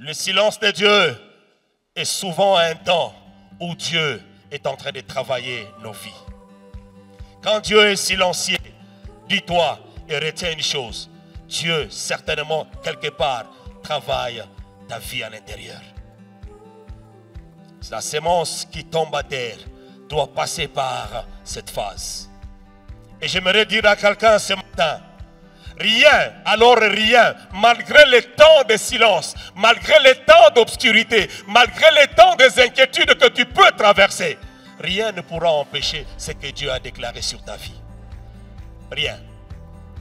Le silence de Dieu est souvent un temps où Dieu est en train de travailler nos vies. Quand Dieu est silencieux, dis-toi et retiens une chose. Dieu, certainement, quelque part, travaille ta vie à l'intérieur. La semence qui tombe à terre doit passer par cette phase. Et j'aimerais dire à quelqu'un ce matin, rien, alors rien, malgré les temps de silence, malgré les temps d'obscurité, malgré les temps des inquiétudes que tu peux traverser, rien ne pourra empêcher ce que Dieu a déclaré sur ta vie. Rien.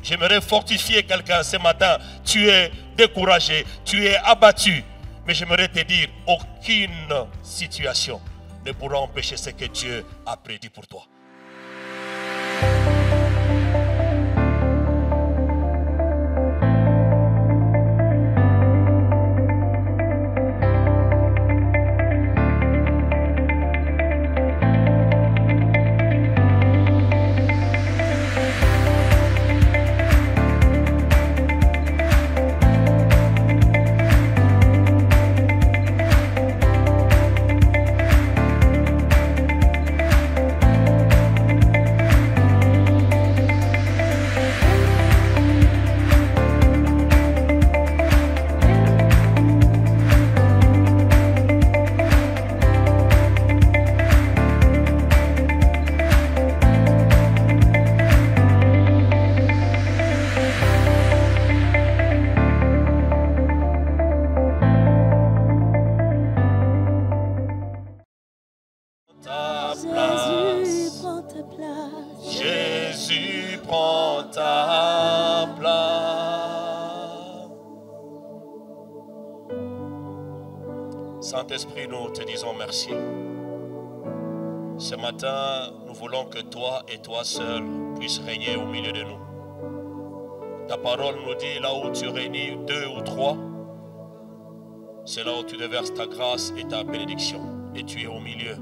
J'aimerais fortifier quelqu'un ce matin. Tu es découragé, tu es abattu. Mais j'aimerais te dire, aucune situation ne pourra empêcher ce que Dieu a prédit pour toi. Jésus prend ta place. Saint-Esprit, nous te disons merci. Ce matin, nous voulons que toi et toi seul puisses régner au milieu de nous. Ta parole nous dit, là où tu réunis 2 ou 3, c'est là où tu déverses ta grâce et ta bénédiction. Et tu es au milieu.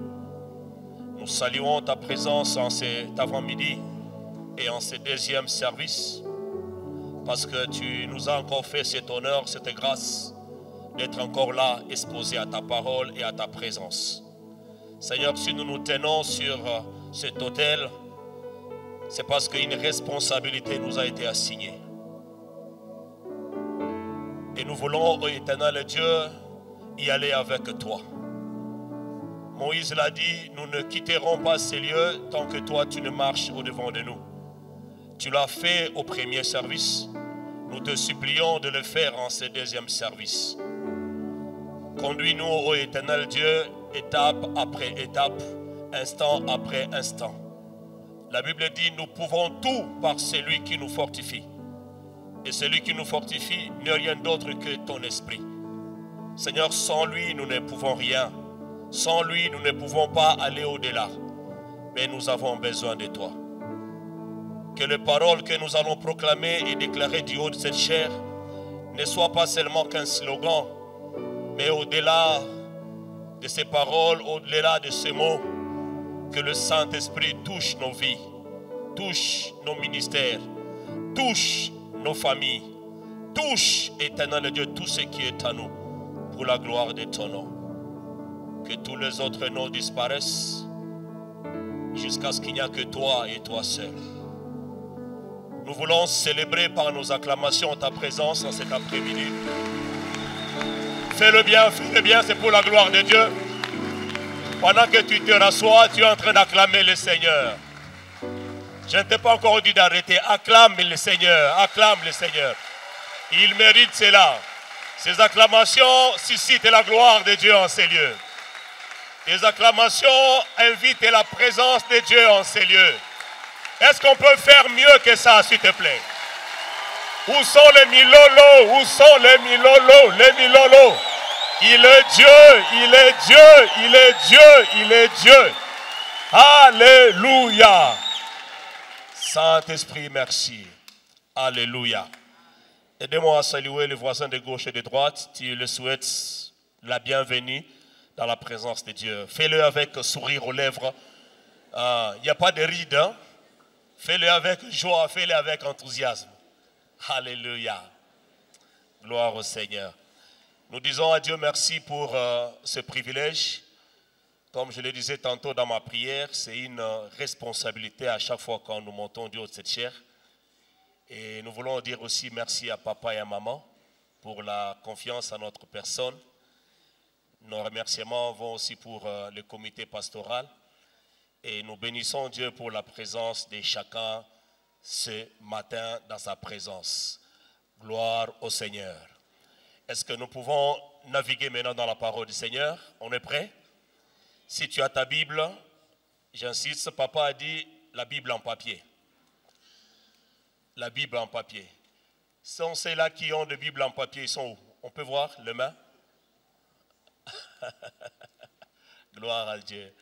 Nous saluons ta présence en cet avant-midi et en ce deuxième service, parce que tu nous as encore fait cet honneur, cette grâce d'être encore là, exposé à ta parole et à ta présence. Seigneur, si nous nous tenons sur cet autel, c'est parce qu'une responsabilité nous a été assignée. Et nous voulons, ô éternel Dieu, y aller avec toi. Moïse l'a dit, nous ne quitterons pas ces lieux tant que toi tu ne marches au-devant de nous. Tu l'as fait au premier service. Nous te supplions de le faire en ce deuxième service. Conduis-nous, ô éternel Dieu, étape après étape, instant après instant. La Bible dit, nous pouvons tout par celui qui nous fortifie. Et celui qui nous fortifie n'est rien d'autre que ton esprit. Seigneur, sans lui, nous ne pouvons rien. Sans lui, nous ne pouvons pas aller au-delà. Mais nous avons besoin de toi. Que les paroles que nous allons proclamer et déclarer du haut de cette chair ne soient pas seulement qu'un slogan, mais au-delà de ces paroles, au-delà de ces mots, que le Saint-Esprit touche nos vies, touche nos ministères, touche nos familles, touche, éternel Dieu, tout ce qui est à nous, pour la gloire de ton nom. Que tous les autres noms disparaissent jusqu'à ce qu'il n'y a que toi et toi seul. Nous voulons célébrer par nos acclamations ta présence en cet après-midi. Fais-le bien, c'est pour la gloire de Dieu. Pendant que tu te rassois, tu es en train d'acclamer le Seigneur. Je ne t'ai pas encore dit d'arrêter. Acclame le Seigneur, acclame le Seigneur. Il mérite cela. Ces acclamations suscitent la gloire de Dieu en ces lieux. Les acclamations invitent la présence de Dieu en ces lieux. Est-ce qu'on peut faire mieux que ça, s'il te plaît? Où sont les milolos? Où sont les milolos? Les milolos. Il est Dieu, il est Dieu, il est Dieu, il est Dieu. Alléluia. Saint-Esprit, merci. Alléluia. Aidez-moi à saluer les voisins de gauche et de droite. Tu le souhaites la bienvenue dans la présence de Dieu. Fais-le avec sourire aux lèvres. Il n'y a pas de rides. Hein? Fais-le avec joie, fais-le avec enthousiasme. Alléluia. Gloire au Seigneur. Nous disons à Dieu merci pour ce privilège. Comme je le disais tantôt dans ma prière, c'est une responsabilité à chaque fois quand nous montons du haut de cette chair. Et nous voulons dire aussi merci à papa et à maman pour la confiance à notre personne. Nos remerciements vont aussi pour le comité pastoral. Et nous bénissons Dieu pour la présence de chacun ce matin dans sa présence. Gloire au Seigneur. Est-ce que nous pouvons naviguer maintenant dans la parole du Seigneur? On est prêt? Si tu as ta Bible, j'insiste, papa a dit la Bible en papier. La Bible en papier. Sont ceux-là qui ont de Bible en papier, ils sont où? On peut voir les mains? Gloire à Dieu.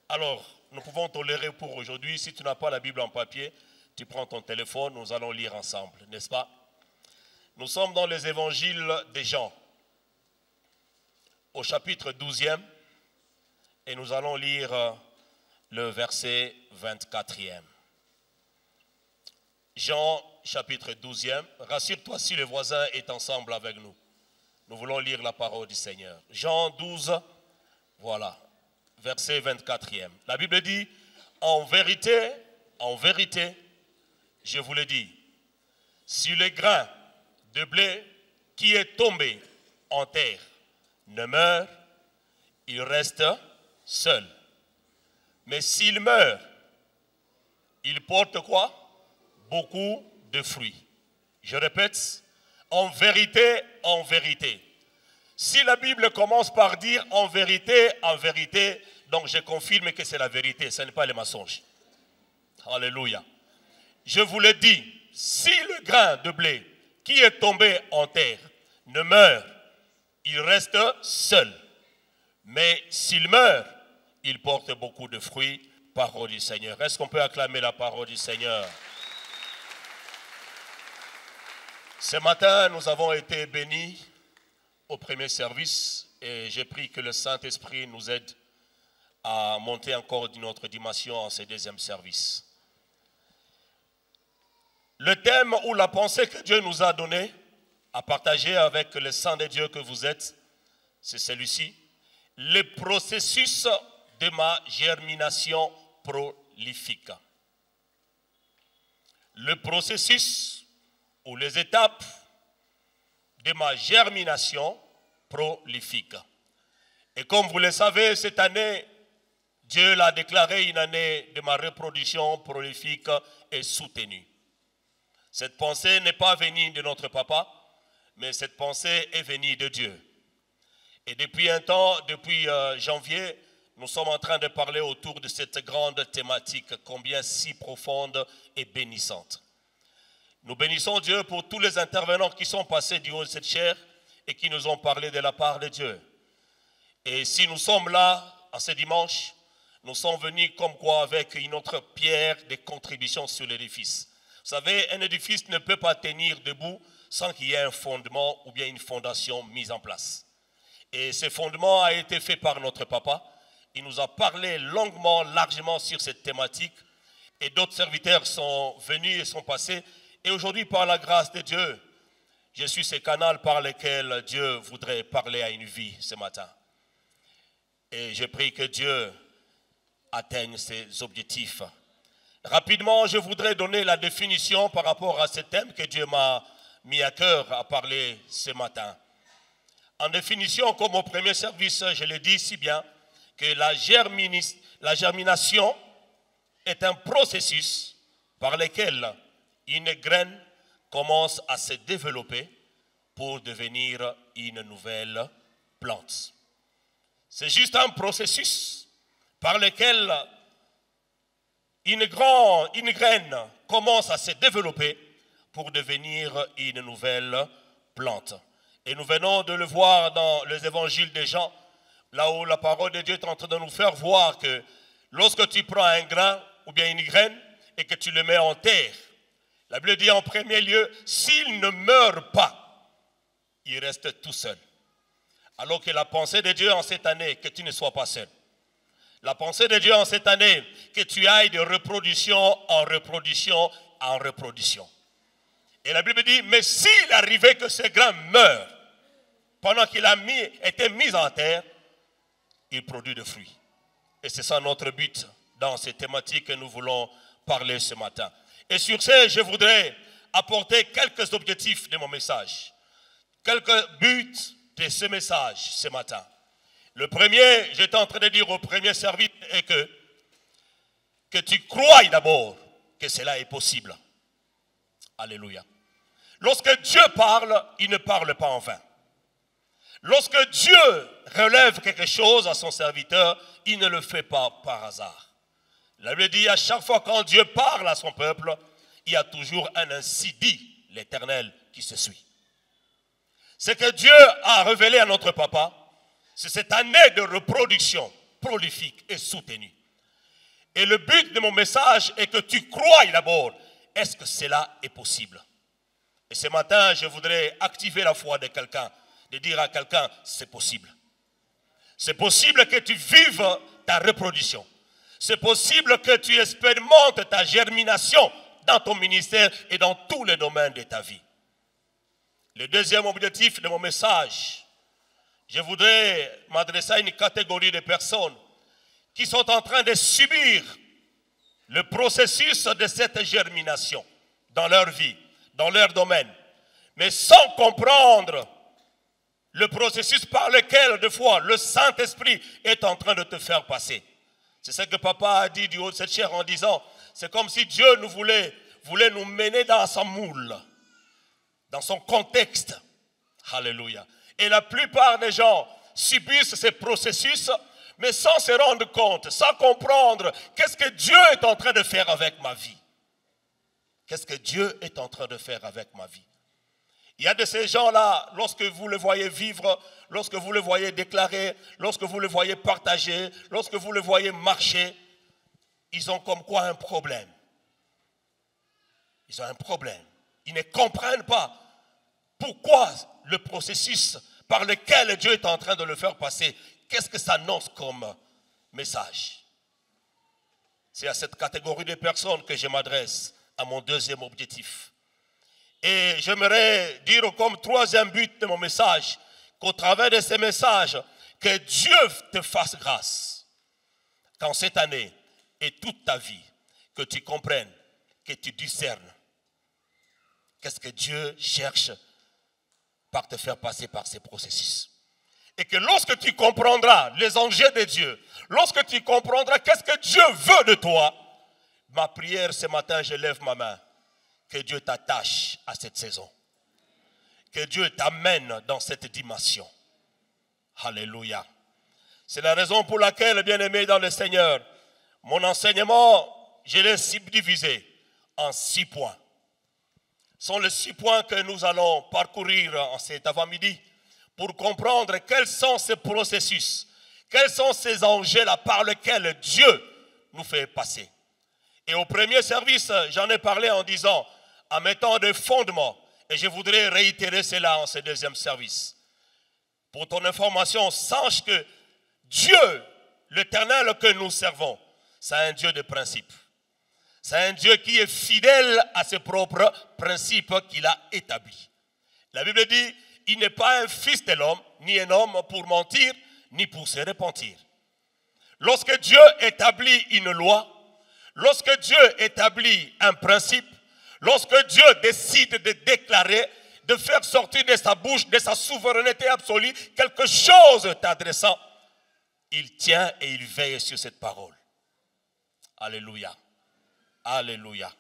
Alors, nous pouvons tolérer pour aujourd'hui. Si tu n'as pas la Bible en papier, tu prends ton téléphone, nous allons lire ensemble, n'est-ce pas? Nous sommes dans les évangiles de Jean, au chapitre 12e, et nous allons lire le verset 24e. Jean, chapitre 12e. Rassure-toi si le voisin est ensemble avec nous. Nous voulons lire la parole du Seigneur. Jean 12, voilà, verset 24e. La Bible dit, en vérité, je vous le dis, si le grain de blé qui est tombé en terre ne meurt, il reste seul. Mais s'il meurt, il porte quoi? Beaucoup de fruits. Je répète, en vérité, si la Bible commence par dire en vérité, donc je confirme que c'est la vérité, ce n'est pas le mensonge. Alléluia. Je vous le dis, si le grain de blé qui est tombé en terre ne meurt, il reste seul. Mais s'il meurt, il porte beaucoup de fruits. Parole du Seigneur. Est-ce qu'on peut acclamer la parole du Seigneur? Ce matin, nous avons été bénis au premier service et j'ai pris que le Saint-Esprit nous aide à monter encore d'une autre dimension en ce deuxième service. Le thème ou la pensée que Dieu nous a donnée à partager avec le sang de Dieu que vous êtes, c'est celui-ci. Le processus de ma germination prolifique. Le processus ou les étapes de ma germination prolifique. Et comme vous le savez, cette année, Dieu l'a déclaré une année de ma reproduction prolifique et soutenue. Cette pensée n'est pas venue de notre papa, mais cette pensée est venue de Dieu. Et depuis un temps, depuis janvier, nous sommes en train de parler autour de cette grande thématique, combien si profonde et bénissante. Nous bénissons Dieu pour tous les intervenants qui sont passés du haut de cette chair et qui nous ont parlé de la part de Dieu. Et si nous sommes là, en ce dimanche, nous sommes venus comme quoi avec une autre pierre de contribution sur l'édifice. Vous savez, un édifice ne peut pas tenir debout sans qu'il y ait un fondement ou bien une fondation mise en place. Et ce fondement a été fait par notre papa. Il nous a parlé longuement, largement sur cette thématique. Et d'autres serviteurs sont venus et sont passés. Et aujourd'hui, par la grâce de Dieu, je suis ce canal par lequel Dieu voudrait parler à une vie ce matin. Et je prie que Dieu atteigne ses objectifs. Rapidement, je voudrais donner la définition par rapport à ce thème que Dieu m'a mis à cœur à parler ce matin. En définition, comme au premier service, je l'ai dit si bien, que la germination est un processus par lequel une graine commence à se développer pour devenir une nouvelle plante. C'est juste un processus par lequel une graine commence à se développer pour devenir une nouvelle plante. Et nous venons de le voir dans les évangiles de Jean, là où la parole de Dieu est en train de nous faire voir que lorsque tu prends un grain ou bien une graine et que tu le mets en terre, la Bible dit en premier lieu, s'il ne meurt pas, il reste tout seul. Alors que la pensée de Dieu en cette année, que tu ne sois pas seul. La pensée de Dieu en cette année, que tu ailles de reproduction en reproduction en reproduction. Et la Bible dit, mais s'il arrivait que ce grain meurt, pendant qu'il était mis en terre, il produit des fruits. Et c'est ça notre but dans ces thématiques que nous voulons parler ce matin. Et sur ce, je voudrais apporter quelques objectifs de mon message. Quelques buts de ce message ce matin. Le premier, j'étais en train de dire au premier service, est que tu crois d'abord que cela est possible. Alléluia. Lorsque Dieu parle, il ne parle pas en vain. Lorsque Dieu relève quelque chose à son serviteur, il ne le fait pas par hasard. La Bible dit à chaque fois quand Dieu parle à son peuple, il y a toujours un ainsi dit l'Éternel qui se suit. Ce que Dieu a révélé à notre papa, c'est cette année de reproduction prolifique et soutenue. Et le but de mon message est que tu crois d'abord, est-ce que cela est possible? Et ce matin, je voudrais activer la foi de quelqu'un, de dire à quelqu'un, c'est possible. C'est possible que tu vives ta reproduction. C'est possible que tu expérimentes ta germination dans ton ministère et dans tous les domaines de ta vie. Le deuxième objectif de mon message, je voudrais m'adresser à une catégorie de personnes qui sont en train de subir le processus de cette germination dans leur vie, dans leur domaine, mais sans comprendre le processus par lequel, de fois, le Saint-Esprit est en train de te faire passer. C'est ce que papa a dit du haut de cette chair en disant, c'est comme si Dieu voulait nous mener dans son moule, dans son contexte. Alléluia. Et la plupart des gens subissent ces processus, mais sans se rendre compte, sans comprendre qu'est-ce que Dieu est en train de faire avec ma vie. Qu'est-ce que Dieu est en train de faire avec ma vie? Il y a de ces gens-là, lorsque vous les voyez vivre, lorsque vous les voyez déclarer, lorsque vous les voyez partager, lorsque vous les voyez marcher, ils ont comme quoi un problème. Ils ont un problème. Ils ne comprennent pas pourquoi le processus par lequel Dieu est en train de le faire passer, qu'est-ce que ça annonce comme message? C'est à cette catégorie de personnes que je m'adresse à mon deuxième objectif. Et j'aimerais dire comme troisième but de mon message, qu'au travers de ces messages, que Dieu te fasse grâce. Qu'en cette année et toute ta vie, que tu comprennes, que tu discernes. Qu'est-ce que Dieu cherche par te faire passer par ces processus. Et que lorsque tu comprendras les enjeux de Dieu, lorsque tu comprendras qu'est-ce que Dieu veut de toi, ma prière ce matin, je lève ma main. Que Dieu t'attache à cette saison. Que Dieu t'amène dans cette dimension. Alléluia. C'est la raison pour laquelle, bien-aimé dans le Seigneur, mon enseignement, je l'ai subdivisé en 6 points. Ce sont les 6 points que nous allons parcourir en cet avant-midi pour comprendre quels sont ces processus, quels sont ces enjeux-là par lesquels Dieu nous fait passer. Et au premier service, j'en ai parlé en disant, en mettant des fondements, et je voudrais réitérer cela en ce deuxième service. Pour ton information, sache que Dieu, l'Éternel que nous servons, c'est un Dieu de principes. C'est un Dieu qui est fidèle à ses propres principes qu'il a établis. La Bible dit, il n'est pas un fils de l'homme, ni un homme pour mentir, ni pour se repentir. Lorsque Dieu établit une loi, lorsque Dieu établit un principe, lorsque Dieu décide de déclarer, de faire sortir de sa bouche, de sa souveraineté absolue, quelque chose t'adressant, il tient et il veille sur cette parole. Alléluia. Alléluia.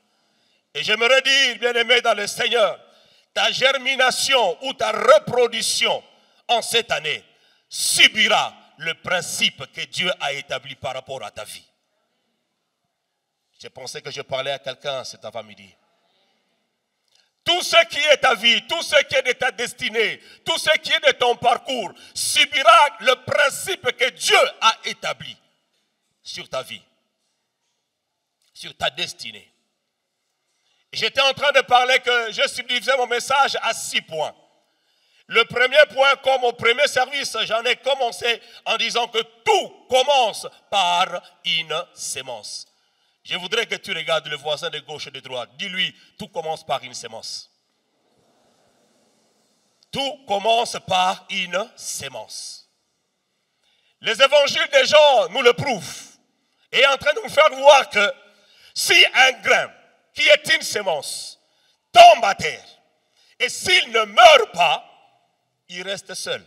Et j'aimerais dire, bien-aimé dans le Seigneur, ta germination ou ta reproduction en cette année subira le principe que Dieu a établi par rapport à ta vie. J'ai pensé que je parlais à quelqu'un cet avant-midi. Tout ce qui est ta vie, tout ce qui est de ta destinée, tout ce qui est de ton parcours subira le principe que Dieu a établi sur ta vie, sur ta destinée. J'étais en train de parler que je subdivisais mon message à 6 points. Le premier point, comme au premier service, j'en ai commencé en disant que tout commence par une sémence. Je voudrais que tu regardes le voisin de gauche et de droite. Dis-lui, tout commence par une sémence. Tout commence par une sémence. Les évangiles des Jean nous le prouvent et est en train de nous faire voir que si un grain qui est une sémence tombe à terre et s'il ne meurt pas, il reste seul.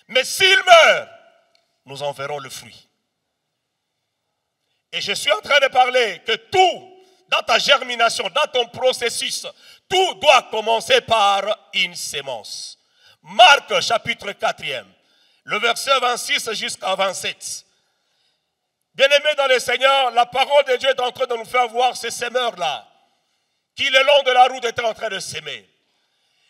Mais s'il meurt, nous en verrons le fruit. Et je suis en train de parler que tout, dans ta germination, dans ton processus, tout doit commencer par une sémence. Marc chapitre 4e, le verset 26 jusqu'à 27. Bien-aimés dans le Seigneur, la parole de Dieu est en train de nous faire voir ces semeurs-là, qui le long de la route étaient en train de s'aimer.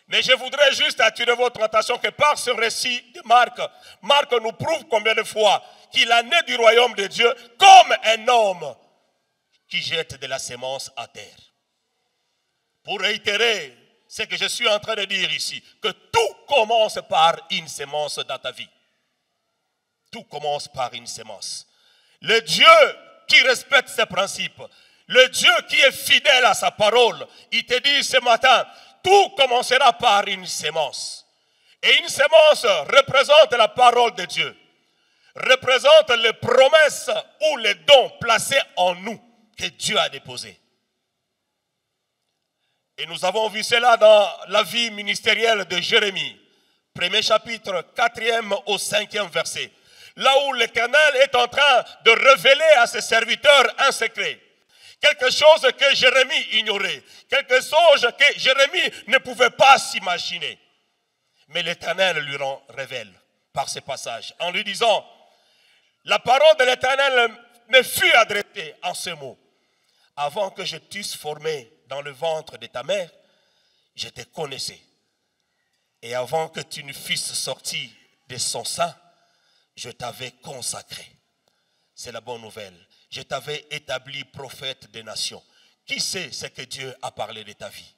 Mais je voudrais juste attirer votre attention que par ce récit de Marc, Marc nous prouve combien de fois qu'il a né du royaume de Dieu comme un homme qui jette de la sémence à terre. Pour réitérer ce que je suis en train de dire ici, que tout commence par une sémence dans ta vie. Tout commence par une sémence. Le Dieu qui respecte ses principes, le Dieu qui est fidèle à sa parole, il te dit ce matin, tout commencera par une sémence. Et une sémence représente la parole de Dieu, représente les promesses ou les dons placés en nous que Dieu a déposés. Et nous avons vu cela dans la vie ministérielle de Jérémie, premier chapitre, 4e au 5e verset. Là où l'Éternel est en train de révéler à ses serviteurs un secret. Quelque chose que Jérémie ignorait. Quelque chose que Jérémie ne pouvait pas s'imaginer. Mais l'Éternel lui révèle par ce passage en lui disant, la parole de l'Éternel me fut adressée en ce mot. Avant que je t'eusse formé dans le ventre de ta mère, je te connaissais. Et avant que tu ne fusses sorti de son sein, je t'avais consacré. C'est la bonne nouvelle. Je t'avais établi prophète des nations. Qui sait ce que Dieu a parlé de ta vie?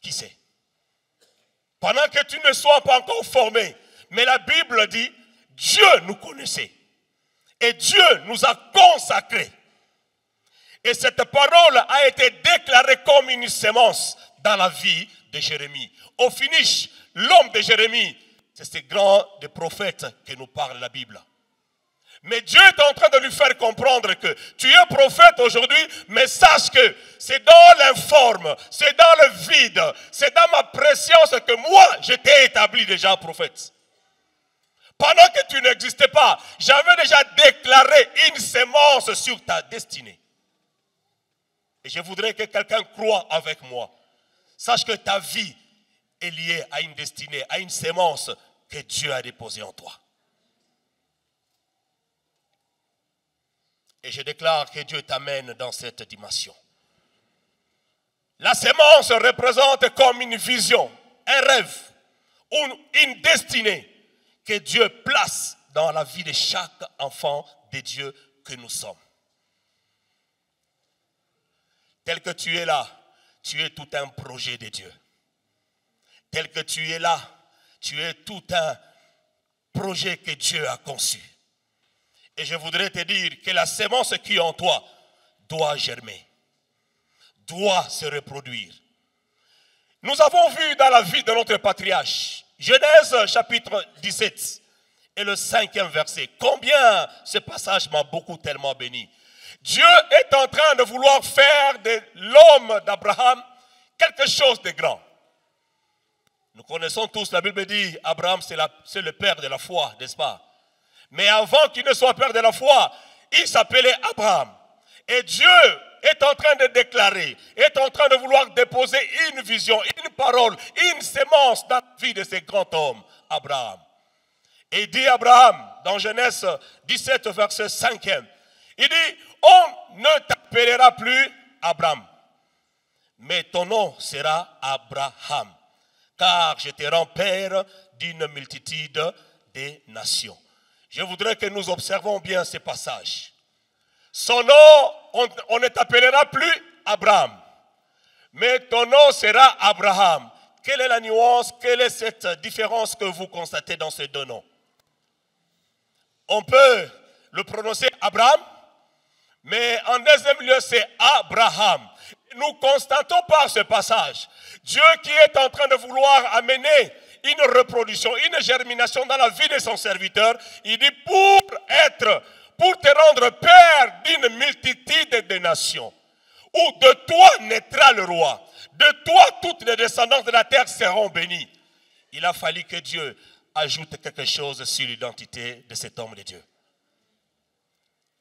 Qui sait? Pendant que tu ne sois pas encore formé, mais la Bible dit, Dieu nous connaissait. Et Dieu nous a consacrés. Et cette parole a été déclarée comme une sémence dans la vie de Jérémie. Au finish, l'homme de Jérémie, c'est ce grand des prophètes que nous parle la Bible. Mais Dieu est en train de lui faire comprendre que tu es prophète aujourd'hui, mais sache que c'est dans l'informe, c'est dans le vide, c'est dans ma préscience que moi, je t'ai établi déjà prophète. Pendant que tu n'existais pas, j'avais déjà déclaré une sémence sur ta destinée. Et je voudrais que quelqu'un croie avec moi. Sache que ta vie est liée à une destinée, à une sémence que Dieu a déposée en toi. Et je déclare que Dieu t'amène dans cette dimension. La sémence représente comme une vision, un rêve, une destinée que Dieu place dans la vie de chaque enfant de Dieu que nous sommes. Tel que tu es là, tu es tout un projet de Dieu. Tel que tu es là, tu es tout un projet que Dieu a conçu. Et je voudrais te dire que la sémence qui est en toi doit germer, doit se reproduire. Nous avons vu dans la vie de notre patriarche, Genèse chapitre 17 et le 5e verset, combien ce passage m'a beaucoup tellement béni. Dieu est en train de vouloir faire de l'homme d'Abraham quelque chose de grand. Nous connaissons tous, la Bible dit, Abraham c'est le père de la foi, n'est-ce pas? Mais avant qu'il ne soit père de la foi, il s'appelait Abraham. Et Dieu est en train de déclarer, est en train de vouloir déposer une vision, une parole, une sémence dans la vie de ce grand homme, Abraham. Et il dit Abraham, dans Genèse 17, verset 5e, il dit, on ne t'appellera plus Abraham, mais ton nom sera Abraham, car je te rends père d'une multitude de nations. Je voudrais que nous observons bien ce passage. Son nom, on ne t'appellera plus Abraham, mais ton nom sera Abraham. Quelle est la nuance, quelle est cette différence que vous constatez dans ces deux noms? On peut le prononcer Abraham, mais en deuxième lieu, c'est Abraham. Nous constatons par ce passage, Dieu qui est en train de vouloir amener une reproduction, une germination dans la vie de son serviteur, il dit pour te rendre père d'une multitude de nations, où de toi naîtra le roi, de toi toutes les descendants de la terre seront bénis. Il a fallu que Dieu ajoute quelque chose sur l'identité de cet homme de Dieu.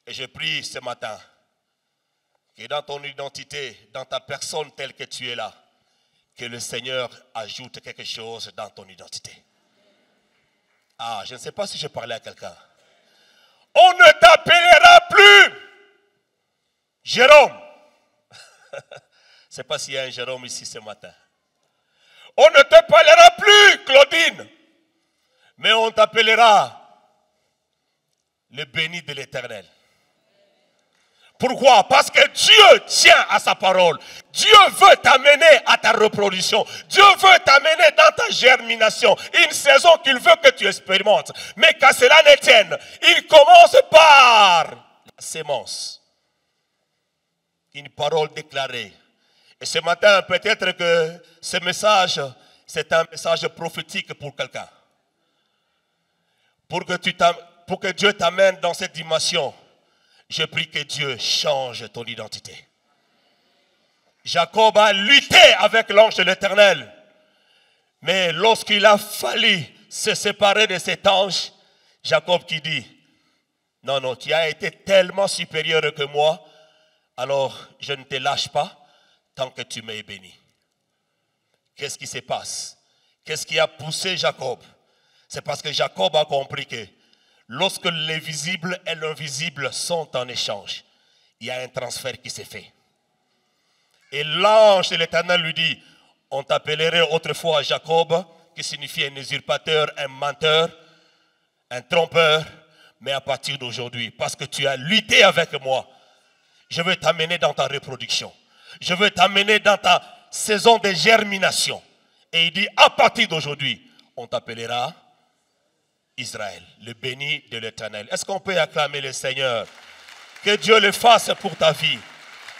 Et je prie ce matin que dans ton identité, dans ta personne telle que tu es là, que le Seigneur ajoute quelque chose dans ton identité. Ah, je ne sais pas si je parlais à quelqu'un. On ne t'appellera plus Jérôme. Je ne sais pas s'il y a un Jérôme ici ce matin. On ne t'appellera plus Claudine, mais on t'appellera le béni de l'Éternel. Pourquoi? Parce que Dieu tient à sa parole. Dieu veut t'amener à ta reproduction. Dieu veut t'amener dans ta germination. Une saison qu'il veut que tu expérimentes. Mais qu'à cela ne tienne, il commence par la sémence. Une parole déclarée. Et ce matin, peut-être que ce message, c'est un message prophétique pour quelqu'un. Pour que Dieu t'amène dans cette dimension, je prie que Dieu change ton identité. Jacob a lutté avec l'ange de l'Éternel. Mais lorsqu'il a fallu se séparer de cet ange, Jacob qui dit, non, non, tu as été tellement supérieur que moi, alors je ne te lâche pas tant que tu m'es béni. Qu'est-ce qui se passe? Qu'est-ce qui a poussé Jacob? C'est parce que Jacob a compris que lorsque les visibles et l'invisible sont en échange, il y a un transfert qui s'est fait. Et l'ange de l'Éternel lui dit, on t'appellerait autrefois Jacob, qui signifie un usurpateur, un menteur, un trompeur, mais à partir d'aujourd'hui, parce que tu as lutté avec moi, je veux t'amener dans ta reproduction. Je veux t'amener dans ta saison de germination. Et il dit, à partir d'aujourd'hui, on t'appellera Israël, le béni de l'Éternel. Est-ce qu'on peut acclamer le Seigneur? Que Dieu le fasse pour ta vie.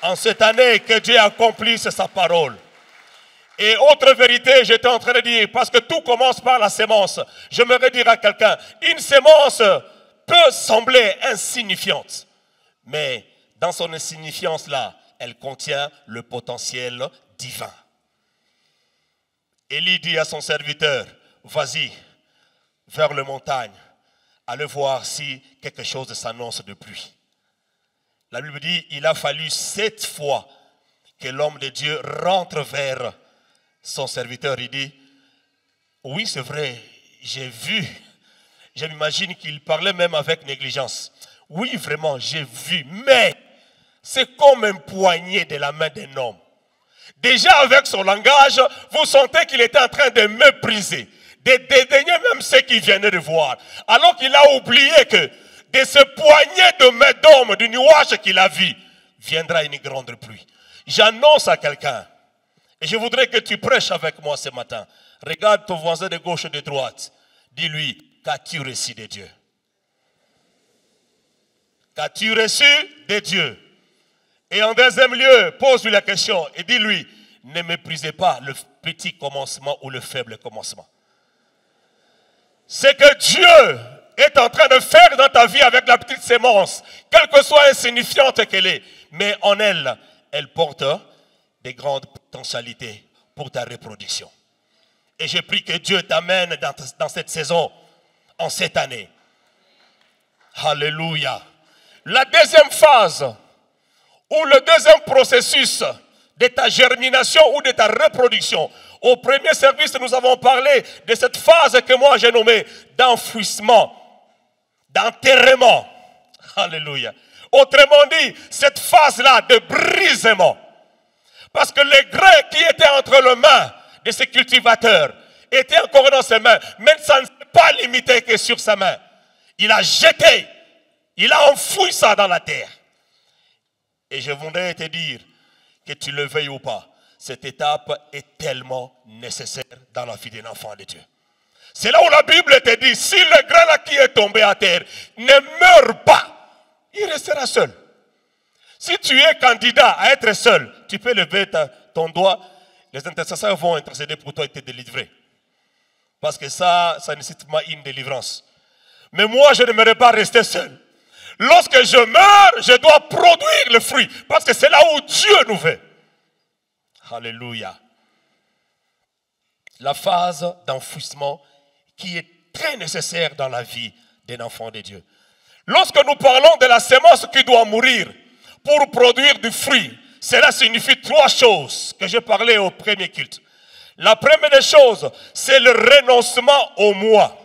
En cette année, que Dieu accomplisse sa parole. Et autre vérité, j'étais en train de dire, parce que tout commence par la sémence. J'aimerais dire à quelqu'un, une sémence peut sembler insignifiante. Mais dans son insignifiance-là, elle contient le potentiel divin. Élie dit à son serviteur, vas-y vers les montagnes, allez voir si quelque chose s'annonce de pluie. La Bible dit, il a fallu 7 fois que l'homme de Dieu rentre vers son serviteur. Il dit, oui c'est vrai, j'ai vu, je m'imagine qu'il parlait même avec négligence. Oui vraiment, j'ai vu, mais c'est comme un poignet de la main d'un homme. Déjà avec son langage, vous sentez qu'il était en train de mépriser, de dédaigner même ceux qui venaient de voir. Alors qu'il a oublié que de ce poignet de main d'homme, du nuage qu'il a vu, viendra une grande pluie. J'annonce à quelqu'un, et je voudrais que tu prêches avec moi ce matin. Regarde ton voisin de gauche et de droite. Dis-lui, qu'as-tu reçu de Dieu? Qu'as-tu reçu de Dieu? Et en deuxième lieu, pose-lui la question et dis-lui, ne méprisez pas le petit commencement ou le faible commencement. C'est que Dieu est en train de faire dans ta vie avec la petite sémence, quelle que soit insignifiante qu'elle est, mais en elle, elle porte des grandes potentialités pour ta reproduction. Et je prie que Dieu t'amène dans cette saison, en cette année. Alléluia. La deuxième phase, ou le deuxième processus de ta germination ou de ta reproduction. Au premier service, nous avons parlé de cette phase que moi j'ai nommée d'enfouissement, d'enterrement. Alléluia. Autrement dit, cette phase-là de brisement. Parce que les grains qui étaient entre les mains de ces cultivateurs étaient encore dans ses mains. Mais ça ne s'est pas limité que sur sa main. Il a jeté, il a enfoui ça dans la terre. Et je voudrais te dire, que tu le veuilles ou pas, cette étape est tellement nécessaire dans la vie d'un enfant de Dieu. C'est là où la Bible te dit, si le grain là qui est tombé à terre ne meurt pas, il restera seul. Si tu es candidat à être seul, tu peux lever ton doigt. Les intercesseurs vont intercéder pour toi et te délivrer. Parce que ça nécessite pas une délivrance. Mais moi, je n'aimerais pas rester seul. Lorsque je meurs, je dois produire le fruit. Parce que c'est là où Dieu nous veut. Alléluia. La phase d'enfouissement qui est très nécessaire dans la vie d'un enfant de Dieu. Lorsque nous parlons de la semence qui doit mourir pour produire du fruit, cela signifie 3 choses que j'ai parlé au premier culte. La première des choses, c'est le renoncement au moi.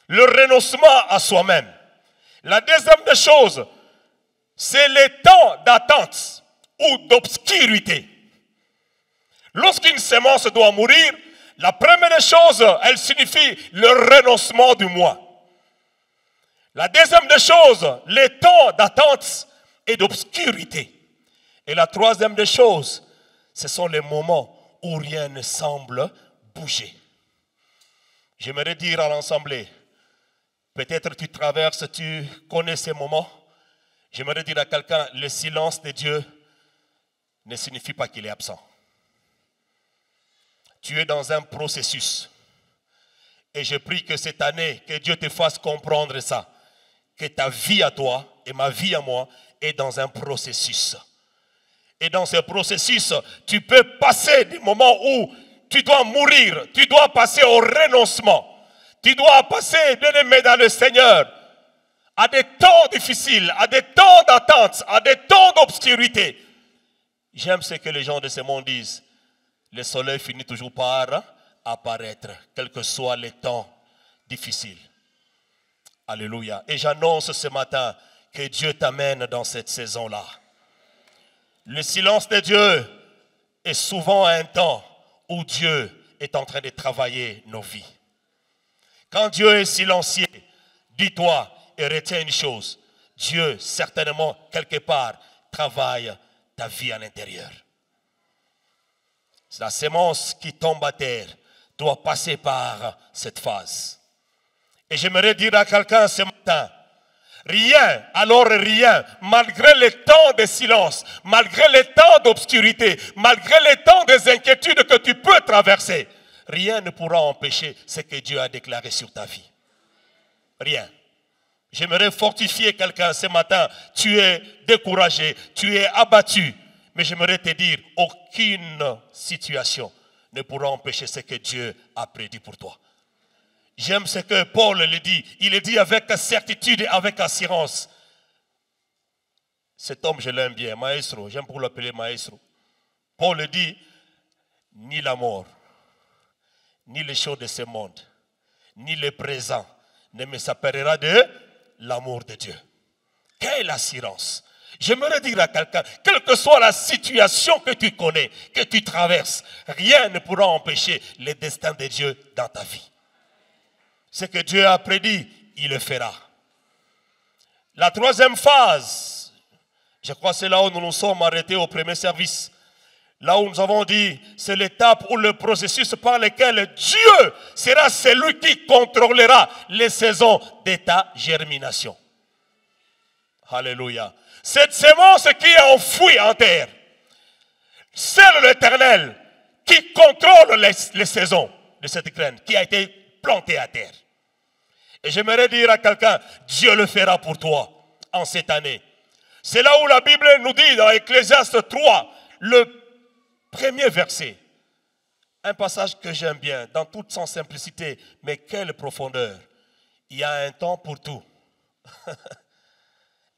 Le renoncement à soi-même. La deuxième des choses, c'est le temps d'attente ou d'obscurité. Lorsqu'une semence doit mourir, la première des choses, elle signifie le renoncement du moi. La deuxième des choses, le temps d'attente et d'obscurité. Et la troisième des choses, ce sont les moments où rien ne semble bouger. J'aimerais dire à l'Assemblée, peut-être tu traverses, tu connais ces moments. J'aimerais dire à quelqu'un, le silence de Dieu ne signifie pas qu'il est absent. Tu es dans un processus. Et je prie que cette année, que Dieu te fasse comprendre ça. Que ta vie à toi et ma vie à moi est dans un processus. Et dans ce processus, tu peux passer des moments où tu dois mourir, tu dois passer au renoncement. Tu dois passer, bien-aimé dans le Seigneur, à des temps difficiles, à des temps d'attente, à des temps d'obscurité. J'aime ce que les gens de ce monde disent. Le soleil finit toujours par apparaître, quels que soient les temps difficiles. Alléluia. Et j'annonce ce matin que Dieu t'amène dans cette saison-là. Le silence de Dieu est souvent un temps où Dieu est en train de travailler nos vies. Quand Dieu est silencieux, dis-toi et retiens une chose. Dieu, certainement, quelque part, travaille ta vie à l'intérieur. La semence qui tombe à terre doit passer par cette phase. Et j'aimerais dire à quelqu'un ce matin, rien, alors rien, malgré les temps de silence, malgré les temps d'obscurité, malgré les temps des inquiétudes que tu peux traverser, rien ne pourra empêcher ce que Dieu a déclaré sur ta vie. Rien. J'aimerais fortifier quelqu'un ce matin. Tu es découragé, tu es abattu. Mais j'aimerais te dire, aucune situation ne pourra empêcher ce que Dieu a prédit pour toi. J'aime ce que Paul le dit. Il le dit avec certitude et avec assurance. Cet homme, je l'aime bien, maestro. J'aime pour l'appeler maestro. Paul le dit, ni la mort, ni les choses de ce monde, ni le présent ne me séparera de l'amour de Dieu. Quelle assurance! J'aimerais dire à quelqu'un, quelle que soit la situation que tu connais, que tu traverses, rien ne pourra empêcher le destin de Dieu dans ta vie. Ce que Dieu a prédit, il le fera. La troisième phase, je crois que c'est là où nous nous sommes arrêtés au premier service. Là où nous avons dit, c'est l'étape ou le processus par lequel Dieu sera celui qui contrôlera les saisons de ta germination. Alléluia. Cette semence qui est enfouie en terre, c'est l'Éternel qui contrôle les saisons de cette graine qui a été plantée à terre. Et j'aimerais dire à quelqu'un, Dieu le fera pour toi en cette année. C'est là où la Bible nous dit dans Ecclésiaste 3, le premier verset. Un passage que j'aime bien, dans toute son simplicité, mais quelle profondeur. Il y a un temps pour tout.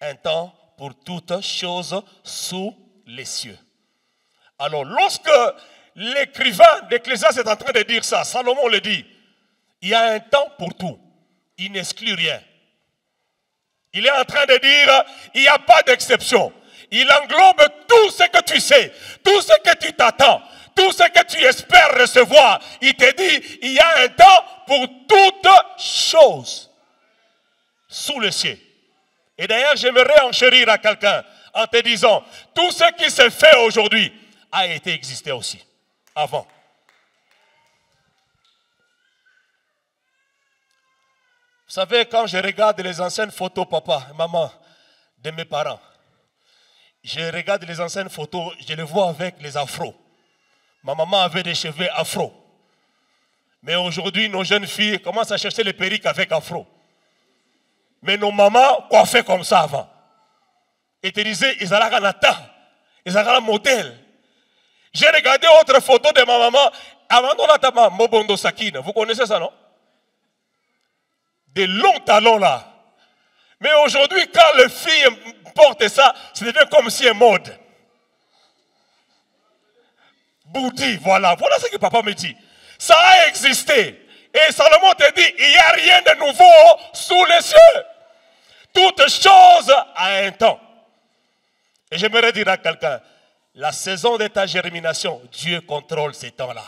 Un temps pour toutes choses sous les cieux. Alors, lorsque l'écrivain d'Ecclésiaste est en train de dire ça, Salomon le dit, il y a un temps pour tout. Il n'exclut rien. Il est en train de dire, il n'y a pas d'exception. Il englobe tout ce que tu sais, tout ce que tu t'attends, tout ce que tu espères recevoir. Il te dit, il y a un temps pour toutes choses sous le ciel. Et d'ailleurs, j'aimerais enchérir à quelqu'un en te disant, tout ce qui se fait aujourd'hui a été existé aussi, avant. Vous savez, quand je regarde les anciennes photos, papa et maman, de mes parents, Je regarde les anciennes photos, je les vois avec les afros. Ma maman avait des cheveux afro. Mais aujourd'hui, nos jeunes filles commencent à chercher les perruques avec afro. Mais nos mamans coiffaient comme ça avant. Et te disaient, ils allaient à Nata, ils allaient à modèle. J'ai regardé autre photo de ma maman, avant d'Onatama, Mobondo Sakine. Vous connaissez ça, non? Des longs talons là. Mais aujourd'hui, quand les filles portent ça, ça devient comme si un mode. Bouddhi, voilà. Voilà ce que papa me dit. Ça a existé. Et Salomon te dit, il n'y a rien de nouveau sous les cieux. Toute chose a un temps. Et j'aimerais dire à quelqu'un, la saison de ta germination, Dieu contrôle ces temps-là.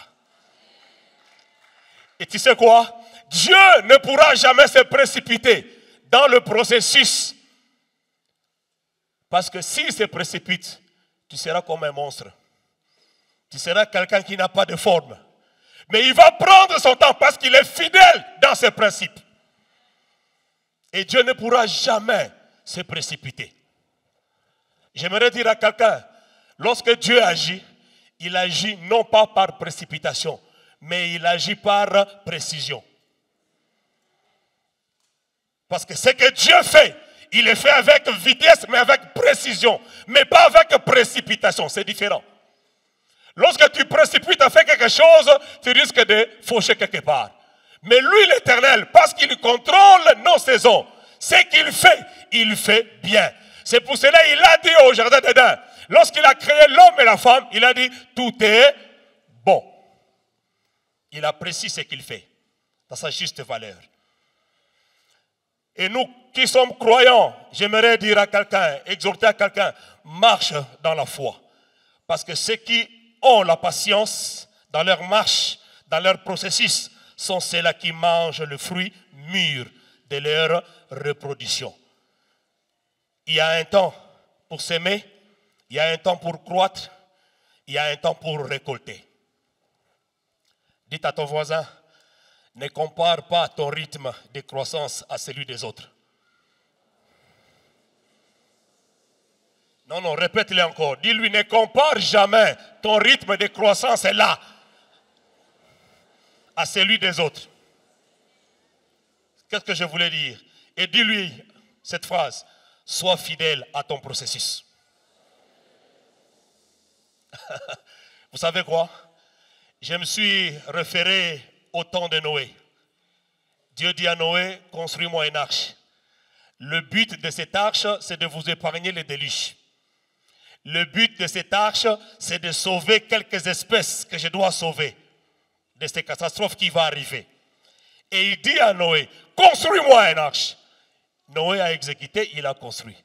Et tu sais quoi? Dieu ne pourra jamais se précipiter dans le processus. Parce que s'il se précipite, tu seras comme un monstre. Tu seras quelqu'un qui n'a pas de forme. Mais il va prendre son temps parce qu'il est fidèle dans ses principes. Et Dieu ne pourra jamais se précipiter. J'aimerais dire à quelqu'un, lorsque Dieu agit, il agit non pas par précipitation, mais il agit par précision. Parce que ce que Dieu fait, il le fait avec vitesse, mais avec précision. Mais pas avec précipitation, c'est différent. Lorsque tu précipites à faire quelque chose, tu risques de faucher quelque part. Mais lui, l'Éternel, parce qu'il contrôle nos saisons, ce qu'il fait, il fait bien. C'est pour cela qu'il a dit au jardin d'Éden, lorsqu'il a créé l'homme et la femme, il a dit, tout est bon. Il apprécie ce qu'il fait, dans sa juste valeur. Et nous qui sommes croyants, j'aimerais dire à quelqu'un, exhorter à quelqu'un, marche dans la foi. Parce que ceux qui ont la patience dans leur marche, dans leur processus, sont ceux-là qui mangent le fruit mûr de leur reproduction. Il y a un temps pour s'aimer, il y a un temps pour croître, il y a un temps pour récolter. Dites à ton voisin, ne compare pas ton rythme de croissance à celui des autres. Non, répète-le encore. Dis-lui, ne compare jamais ton rythme de croissance là à celui des autres. Qu'est-ce que je voulais dire? Et dis-lui cette phrase, sois fidèle à ton processus. Vous savez quoi? Je me suis référé au temps de Noé. Dieu dit à Noé, construis-moi une arche. Le but de cette arche, c'est de vous épargner les déluges. Le but de cette arche, c'est de sauver quelques espèces que je dois sauver de ces catastrophes qui vont arriver. Et il dit à Noé, construis-moi une arche. Noé a exécuté, il a construit.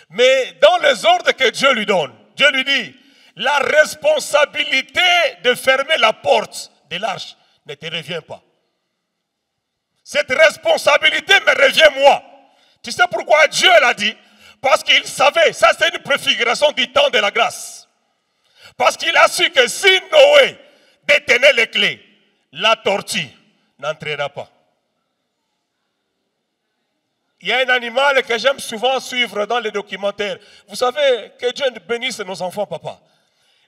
Mais dans les ordres que Dieu lui donne, Dieu lui dit, la responsabilité de fermer la porte de l'arche ne te revient pas. Cette responsabilité me revient moi. Tu sais pourquoi Dieu l'a dit? Parce qu'il savait, ça c'est une préfiguration du temps de la grâce. Parce qu'il a su que si Noé détenait les clés, la tortue n'entrera pas. Il y a un animal que j'aime souvent suivre dans les documentaires. Vous savez, que Dieu bénisse nos enfants, papa.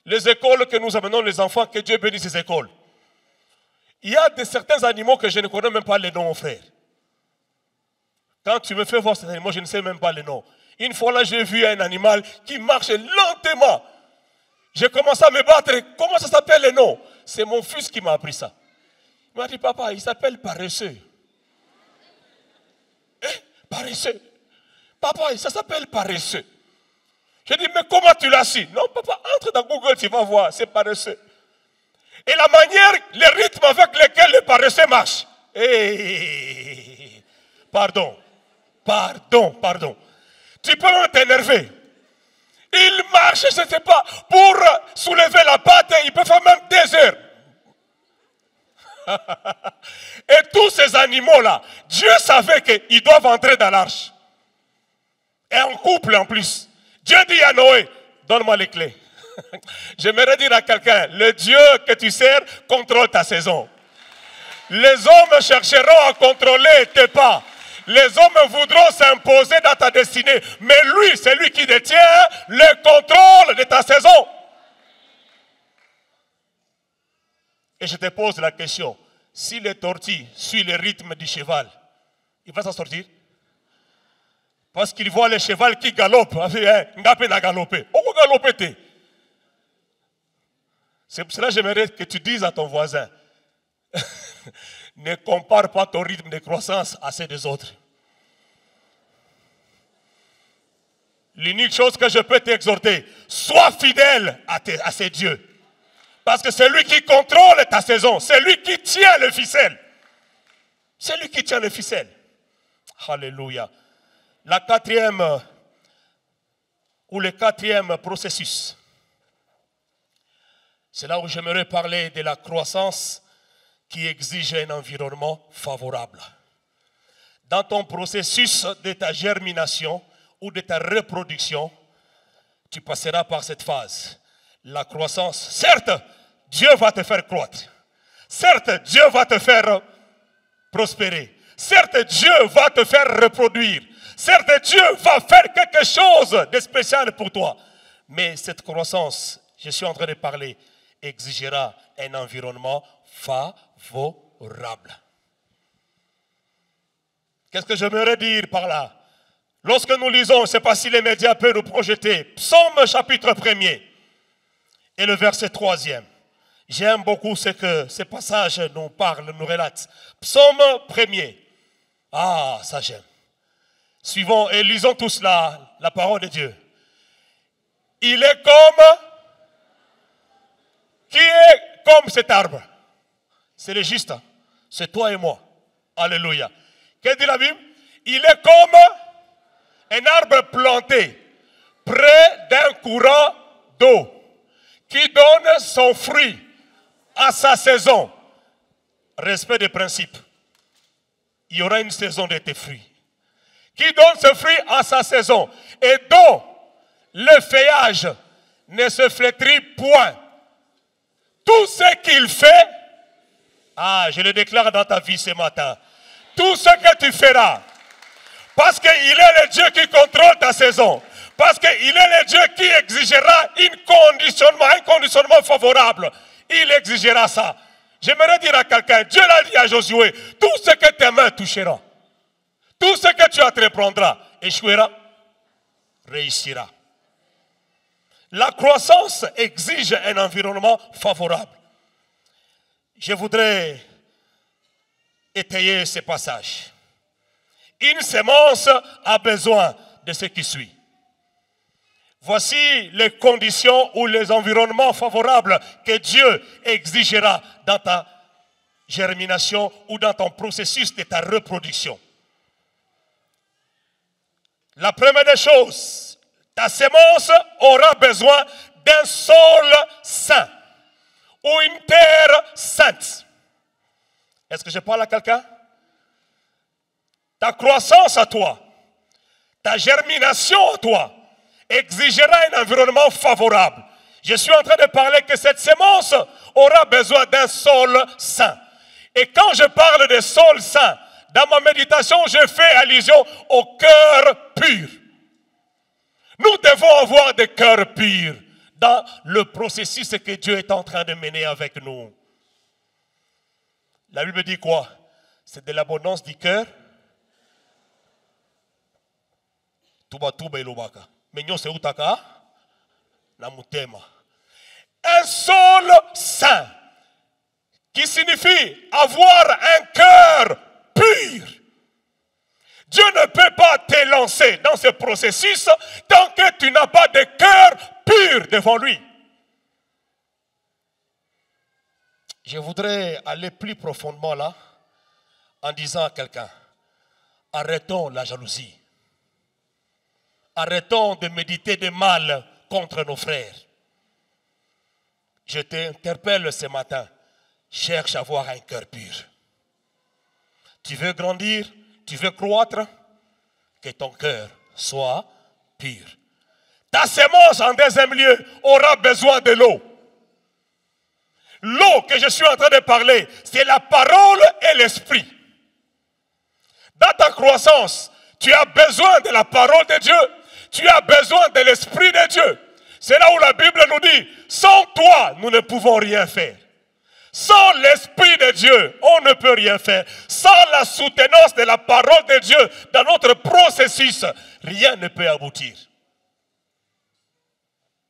Les écoles que nous amenons les enfants, que Dieu bénisse ces écoles. Il y a certains animaux que je ne connais même pas les noms, mon frère. Quand tu me fais voir ces animaux, je ne sais même pas les noms. Une fois là, j'ai vu un animal qui marche lentement. J'ai commencé à me battre. Comment ça s'appelle les noms? C'est mon fils qui m'a appris ça. Il m'a dit, papa, il s'appelle paresseux. Paresseux. Papa, ça s'appelle paresseux. J'ai dit, mais comment tu l'as su? Non, papa, entre dans Google, tu vas voir, c'est paresseux. Et la manière, le rythme avec lequel le paresseux marche. Pardon. Tu peux même t'énerver. Il marche, je ne sais pas, pour soulever la patte, il peut faire même 2 heures. Et tous ces animaux-là, Dieu savait qu'ils doivent entrer dans l'arche. Et en couple en plus. Dieu dit à Noé, donne-moi les clés. J'aimerais dire à quelqu'un, le Dieu que tu sers contrôle ta saison. Les hommes chercheront à contrôler tes pas. Les hommes voudront s'imposer dans ta destinée, mais lui, c'est lui qui détient le contrôle de ta saison. Et je te pose la question, si le tortue suit le rythme du cheval, il va s'en sortir? Parce qu'il voit le cheval qui galope. C'est pour cela que j'aimerais que tu dises à ton voisin, ne compare pas ton rythme de croissance à ceux des autres. L'unique chose que je peux t'exhorter, sois fidèle à ces dieux. Parce que c'est lui qui contrôle ta saison. C'est lui qui tient le ficelle. C'est lui qui tient le ficelle. Alléluia. Le quatrième processus. C'est là où j'aimerais parler de la croissance qui exige un environnement favorable. Dans ton processus de ta germination ou de ta reproduction, tu passeras par cette phase. La croissance, certes, Dieu va te faire croître. Certes, Dieu va te faire prospérer. Certes, Dieu va te faire reproduire. Certes, Dieu va faire quelque chose de spécial pour toi. Mais cette croissance, je suis en train de parler, exigera un environnement favorable. Qu'est-ce que j'aimerais dire par là? Lorsque nous lisons, je ne sais pas si les médias peuvent nous projeter, Psaume chapitre 1er et le verset 3e. J'aime beaucoup ce que ces passages nous parlent, nous relatent. Psaume 1er. Ah, ça j'aime. Suivons et lisons tous la parole de Dieu. Il est comme... Qui est comme cet arbre? C'est le juste. C'est toi et moi. Alléluia. Qu'est-ce que dit la Bible? Il est comme un arbre planté près d'un courant d'eau qui donne son fruit à sa saison. Respect des principes. Il y aura une saison de tes fruits. Qui donne ce fruit à sa saison et dont le feuillage ne se flétrit point. Tout ce qu'il fait, je le déclare dans ta vie ce matin, tout ce que tu feras, parce qu'il est le Dieu qui contrôle ta saison, parce qu'il est le Dieu qui exigera un conditionnement favorable, il exigera ça. J'aimerais dire à quelqu'un, Dieu l'a dit à Josué, tout ce que tes mains toucheront, tout ce que tu entreprendras, échouera, réussira. La croissance exige un environnement favorable. Je voudrais étayer ce passage. Une semence a besoin de ce qui suit. Voici les conditions ou les environnements favorables que Dieu exigera dans ta germination ou dans ton processus de ta reproduction. La première des choses, ta semence aura besoin d'un sol sain ou une terre sainte. Est-ce que je parle à quelqu'un? Ta croissance à toi, ta germination à toi, exigera un environnement favorable. Je suis en train de parler que cette semence aura besoin d'un sol sain. Et quand je parle de sol sain, dans ma méditation, je fais allusion au cœur pur. Nous devons avoir des cœurs purs dans le processus que Dieu est en train de mener avec nous. La Bible dit quoi? C'est de l'abondance du cœur. Un sol saint qui signifie avoir un cœur pur. Dieu ne peut pas te lancer dans ce processus tant que tu n'as pas de cœur pur devant lui. Je voudrais aller plus profondément là en disant à quelqu'un, arrêtons la jalousie. Arrêtons de méditer de mal contre nos frères. Je t'interpelle ce matin, cherche à avoir un cœur pur. Tu veux grandir, tu veux croître, que ton cœur soit pur. Ta semence en deuxième lieu aura besoin de l'eau. L'eau que je suis en train de parler, c'est la parole et l'esprit. Dans ta croissance, tu as besoin de la parole de Dieu. Tu as besoin de l'Esprit de Dieu. C'est là où la Bible nous dit, sans toi, nous ne pouvons rien faire. Sans l'Esprit de Dieu, on ne peut rien faire. Sans la soutenance de la parole de Dieu dans notre processus, rien ne peut aboutir.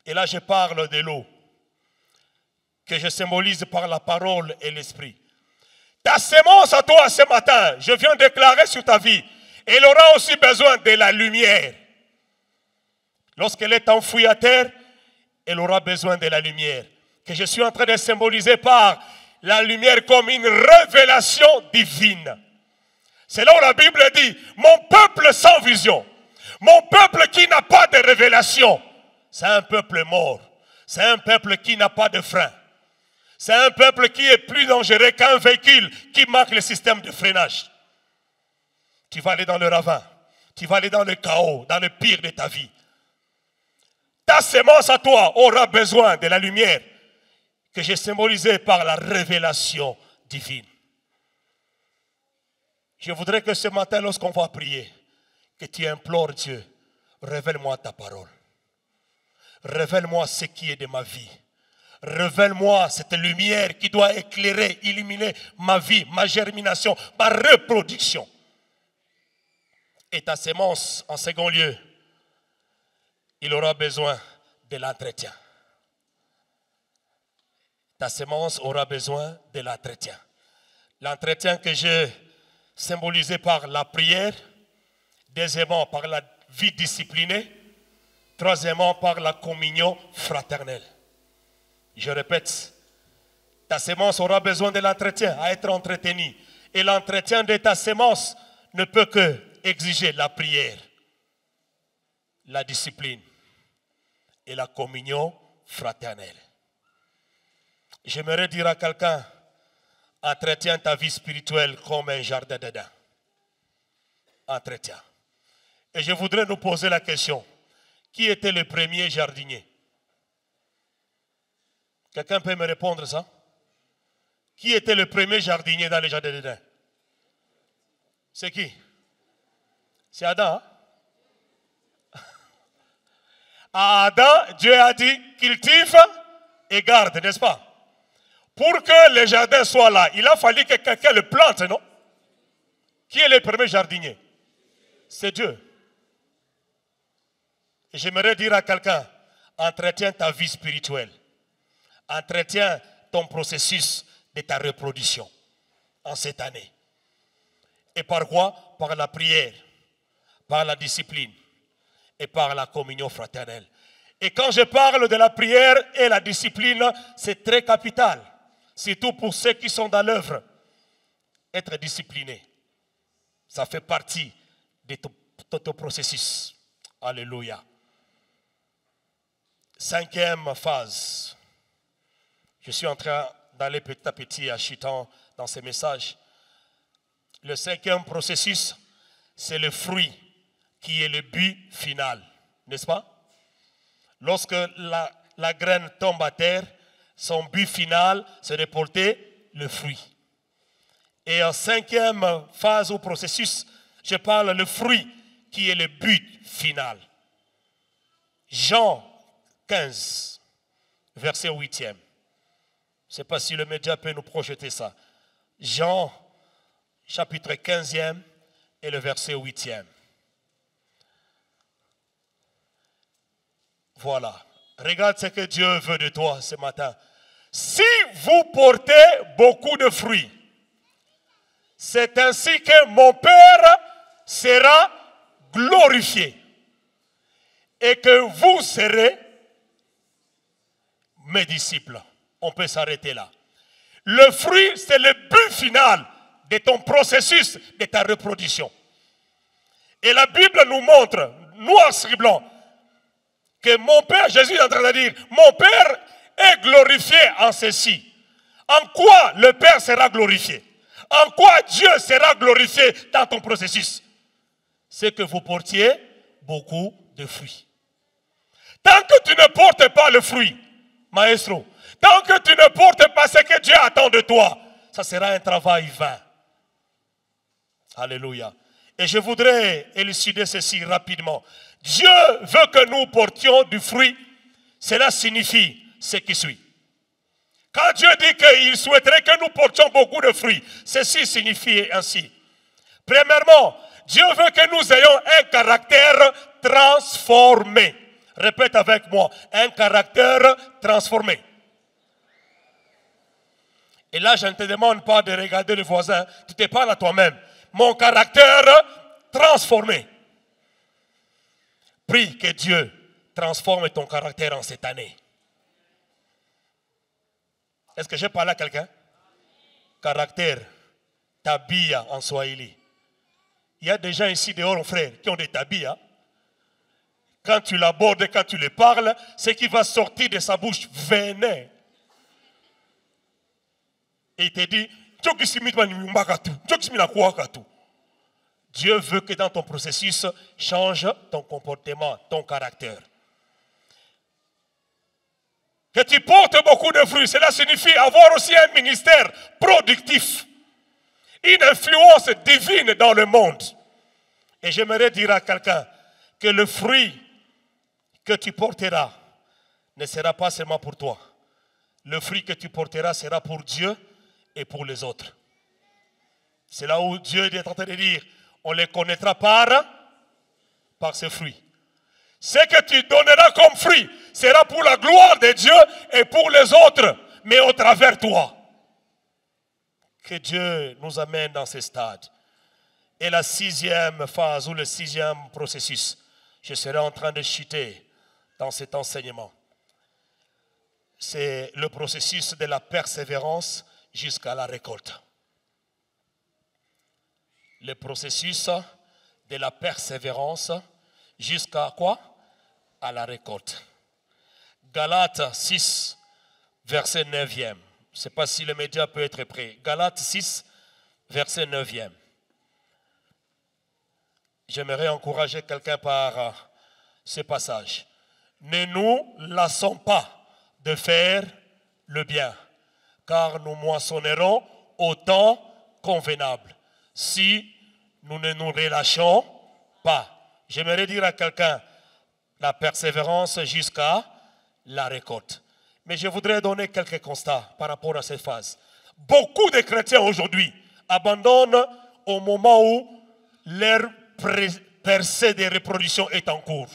Et là, je parle de l'eau, que je symbolise par la parole et l'Esprit. Ta sémence à toi ce matin, je viens déclarer sur ta vie, elle aura aussi besoin de la lumière. Lorsqu'elle est enfouie à terre, elle aura besoin de la lumière. Que je suis en train de symboliser par la lumière comme une révélation divine. C'est là où la Bible dit, mon peuple sans vision, mon peuple qui n'a pas de révélation, c'est un peuple mort. C'est un peuple qui n'a pas de frein. C'est un peuple qui est plus dangereux qu'un véhicule qui manque le système de freinage. Tu vas aller dans le ravin. Tu vas aller dans le chaos, dans le pire de ta vie. Ta sémence à toi aura besoin de la lumière que j'ai symbolisée par la révélation divine. Je voudrais que ce matin, lorsqu'on va prier, que tu implores Dieu, révèle-moi ta parole. Révèle-moi ce qui est de ma vie. Révèle-moi cette lumière qui doit éclairer, illuminer ma vie, ma germination, ma reproduction. Et ta sémence, en second lieu, il aura besoin de l'entretien. Ta sémence aura besoin de l'entretien. L'entretien que j'ai symbolisé par la prière, deuxièmement par la vie disciplinée, troisièmement par la communion fraternelle. Je répète, ta sémence aura besoin de l'entretien, à être entretenue. Et l'entretien de ta sémence ne peut que exiger la prière, la discipline et la communion fraternelle. J'aimerais dire à quelqu'un, entretiens ta vie spirituelle comme un jardin d'Éden. Entretiens. Et je voudrais nous poser la question, qui était le premier jardinier? Quelqu'un peut me répondre ça? Qui était le premier jardinier dans le jardin d'Éden? C'est qui? C'est Adam. Hein? À Adam, Dieu a dit cultive et garde, n'est-ce pas? Pour que le jardin soit là, il a fallu que quelqu'un le plante, non? Qui est le premier jardinier? C'est Dieu. Et j'aimerais dire à quelqu'un, entretiens ta vie spirituelle. Entretiens ton processus de ta reproduction en cette année. Et par quoi? Par la prière, par la discipline et par la communion fraternelle. Et quand je parle de la prière et la discipline, c'est très capital. Surtout pour ceux qui sont dans l'œuvre. Être discipliné, ça fait partie de ton processus. Alléluia. Cinquième phase. Je suis en train d'aller petit à petit achetant dans ces messages. Le cinquième processus, c'est le fruit qui est le but final. N'est-ce pas? Lorsque la graine tombe à terre, son but final, c'est de porter le fruit. Et en cinquième phase ou processus, je parle le fruit qui est le but final. Jean 15, verset 8e. Je ne sais pas si le média peut nous projeter ça. Jean, chapitre 15e et le verset 8e. Voilà. Regarde ce que Dieu veut de toi ce matin. Si vous portez beaucoup de fruits, c'est ainsi que mon Père sera glorifié et que vous serez mes disciples. On peut s'arrêter là. Le fruit, c'est le but final de ton processus, de ta reproduction. Et la Bible nous montre, noir sur blanc, que mon Père, Jésus est en train de dire, mon Père est glorifié en ceci. En quoi le Père sera glorifié? En quoi Dieu sera glorifié dans ton processus? C'est que vous portiez beaucoup de fruits. Tant que tu ne portes pas le fruit, maestro, tant que tu ne portes pas ce que Dieu attend de toi, ça sera un travail vain. Alléluia. Et je voudrais élucider ceci rapidement. Dieu veut que nous portions du fruit. Cela signifie ce qui suit. Quand Dieu dit qu'il souhaiterait que nous portions beaucoup de fruits, ceci signifie ainsi. Premièrement, Dieu veut que nous ayons un caractère transformé. Répète avec moi, un caractère transformé. Et là, je ne te demande pas de regarder le voisin, tu te parles à toi-même. Mon caractère transformé. Prie que Dieu transforme ton caractère en cette année. Est-ce que j'ai parlé à quelqu'un? Caractère, tabia en swahili. Il y a des gens ici dehors, mon frère, qui ont des tabia. Quand tu l'abordes, quand tu le parles, ce qui va sortir de sa bouche, venin. Et il te dit, Dieu veut que dans ton processus, change ton comportement, ton caractère. Que tu portes beaucoup de fruits, cela signifie avoir aussi un ministère productif. Une influence divine dans le monde. Et j'aimerais dire à quelqu'un que le fruit que tu porteras ne sera pas seulement pour toi. Le fruit que tu porteras sera pour Dieu et pour les autres. C'est là où Dieu est en train de dire, on les connaîtra par ces fruits. Ce que tu donneras comme fruit sera pour la gloire de Dieu et pour les autres, mais au travers toi. Que Dieu nous amène dans ce stade. Et la 6e phase ou le 6e processus, je serai en train de chuter dans cet enseignement. C'est le processus de la persévérance jusqu'à la récolte. Le processus de la persévérance jusqu'à quoi? À la récolte. Galates 6, verset 9e. Je ne sais pas si le média peut être prêt. Galates 6, verset 9e. J'aimerais encourager quelqu'un par ce passage. Ne nous lassons pas de faire le bien, car nous moissonnerons au temps convenable. Si nous ne nous relâchons pas. J'aimerais dire à quelqu'un, la persévérance jusqu'à la récolte. Mais je voudrais donner quelques constats par rapport à cette phase. Beaucoup de chrétiens aujourd'hui abandonnent au moment où leur percée de reproduction est en cours.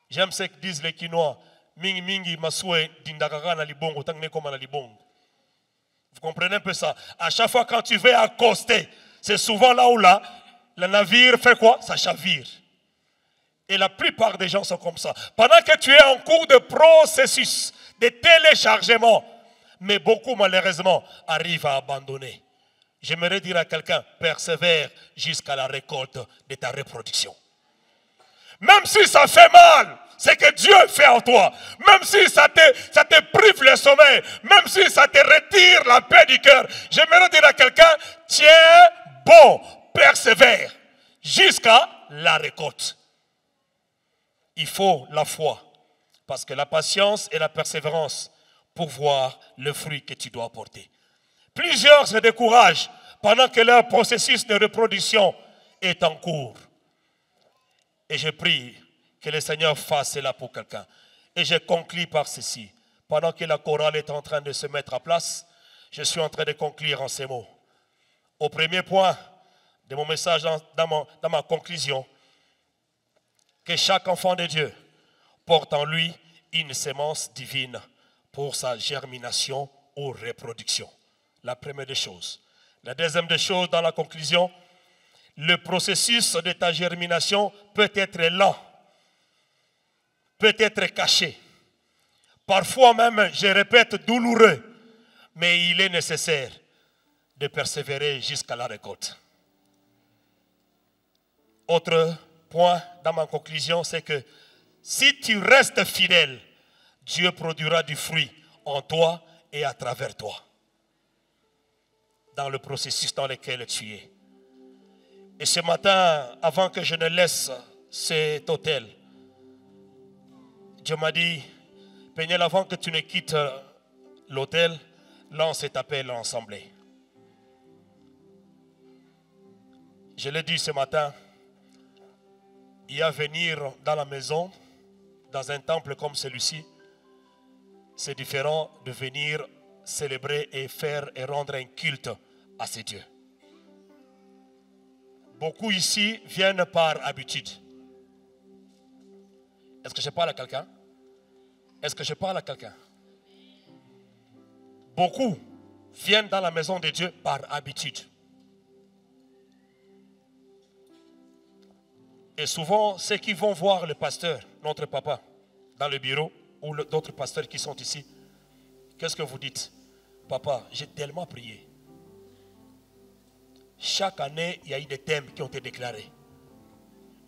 J'aime ce que disent les Quinois. Mingi mingi masue dindakaka na libongo tangne koma na libongo. Vous comprenez un peu ça? À chaque fois quand tu veux accoster, c'est souvent là où le navire fait quoi? Ça chavire. Et la plupart des gens sont comme ça. Pendant que tu es en cours de processus, de téléchargement, mais beaucoup malheureusement arrivent à abandonner. J'aimerais dire à quelqu'un, persévère jusqu'à la récolte de ta reproduction. Même si ça fait mal, c'est que Dieu fait en toi. Même si ça te prive le sommeil, même si ça te retire la paix du cœur, j'aimerais dire à quelqu'un, tiens bon, persévère jusqu'à la récolte. Il faut la foi, parce que la patience et la persévérance pour voir le fruit que tu dois porter. Plusieurs se découragent pendant que leur processus de reproduction est en cours. Et je prie que le Seigneur fasse cela pour quelqu'un. Et je conclue par ceci. Pendant que la chorale est en train de se mettre à place, je suis en train de conclure en ces mots. Au premier point de mon message, dans ma conclusion, que chaque enfant de Dieu porte en lui une sémence divine pour sa germination ou reproduction. La première des choses. La deuxième des choses, dans la conclusion, le processus de ta germination peut être lent, peut être caché, parfois même, je répète, douloureux, mais il est nécessaire de persévérer jusqu'à la récolte. Autre point dans ma conclusion, c'est que si tu restes fidèle, Dieu produira du fruit en toi et à travers toi, dans le processus dans lequel tu es. Et ce matin, avant que je ne laisse cet hôtel, Dieu m'a dit, Péniel, avant que tu ne quittes l'hôtel, lance cet appel ensemble. Je l'ai dit ce matin, il y a venir dans la maison, dans un temple comme celui-ci, c'est différent de venir célébrer et faire et rendre un culte à ces dieux. Beaucoup ici viennent par habitude. Est-ce que je parle à quelqu'un? Est-ce que je parle à quelqu'un? Beaucoup viennent dans la maison de Dieu par habitude. Et souvent, ceux qui vont voir le pasteur, notre papa, dans le bureau, ou d'autres pasteurs qui sont ici, qu'est-ce que vous dites? Papa, j'ai tellement prié. Chaque année, il y a eu des thèmes qui ont été déclarés.